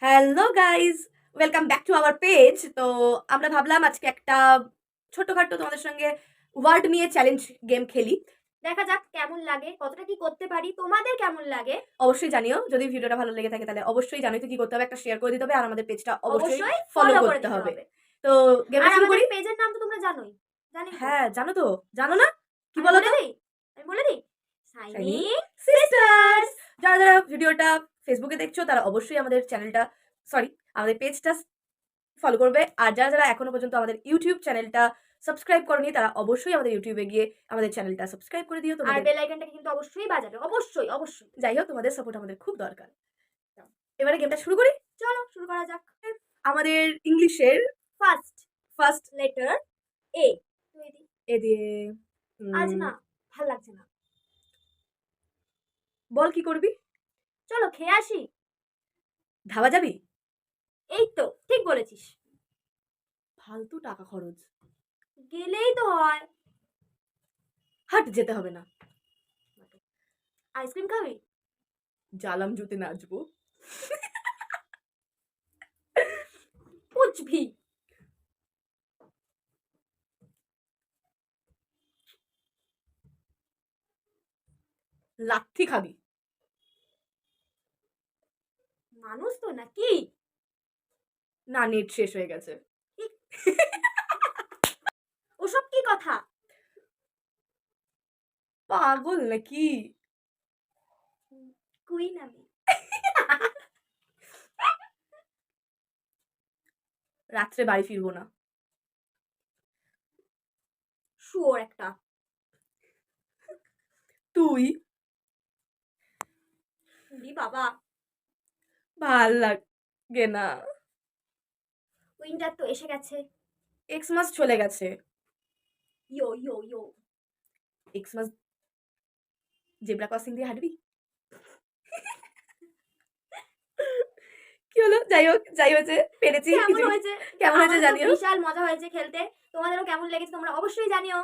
Hello guys, welcome back to our page. তো আমরা ভাবলাম আজকে একটা ছোটখাটো তোমাদের সঙ্গে ওয়ার্ড নিয়ে চ্যালেঞ্জ গেম খেলি। দেখা যাক কেমন লাগে, কতটা কি করতে পারি, তোমাদের কেমন লাগে অবশ্যই জানিও, যদি ভিডিওটা ভালো লেগে থাকে তাহলে অবশ্যই জানোই তো কি করতে হবে, একটা শেয়ার করে দিতে হবে আর আমাদের পেজটা অবশ্যই অবশ্যই ফলো ফলো করে করতে দিতে হবে। হবে। তো গেমটা আর শুরু করি। আমাদের পেজের নাম তো তোমরা জানোই, জানি তো। হ্যাঁ জানো তো, জানো না কি আমি বলো বলে তো? দিই, আমি বলে দিই, শাইনি শাইনি সিস্টার্স। সিস্টার্স। যারা যারা ভিডিওটা ফেসবুকে দেখছো তারা অবশ্যই আমাদের চ্যানেলটা, সরি আমাদের পেজটা ফলো করবে। আর যারা যারা এখনো পর্যন্ত আমাদের ইউটিউব চ্যানেলটা সাবস্ক্রাইব করনি তারা অবশ্যই আমাদের ইউটিউবে গিয়ে আমাদের চ্যানেলটা সাবস্ক্রাইব করে দিও। আর তোমাদের বেল আইকনটাকে কিন্তু অবশ্যই বাজাবে, অবশ্যই অবশ্যই। যাই হোক, তোমাদের সাপোর্ট আমাদের খুব দরকার। এবারে গেমটা শুরু করি। চলো শুরু করা যাক। আমাদের ইংলিশের ফার্স্ট ফার্স্ট লেটার এ। এ দিয়ে আজ না ভাল লাগছে না, বল কি করবি? চলো খেয়ে আসি। ধাবা যাবি? এই তো ঠিক বলেছিস, ফালতু টাকা খরচ, গেলেই তো হয়। হাট যেতে হবে না। আইসক্রিম খাবি? জালাম জুতে নাচবো। কুছ ভি। লাথি খাবি? মানুষ তো নাকি? না, নেট শেষ হয়ে গেছে। ওসব কি কথা? পাগল নাকি? কুইন আমি। রাত্রে বাড়ি ফিরবো না। শুয়োর একটা। তুই? উরি বাবা, ভাল লাগে না। উইন্টার তো এসে গেছে। এক্স মাস চলে গেছে। ইয়ো ইয়ো ইয়ো। এক্স মাস জেব্রা ক্রসিং দিয়ে হাঁটবি? কি হলো? যাই হোক, যাই হয়েছে, পেরেছি। কেমন হয়েছে? কেমন হয়েছে আমাদের তো জানিও। বিশাল মজা হয়েছে খেলতে। তোমাদেরও কেমন লেগেছে তোমরা অবশ্যই জানিও।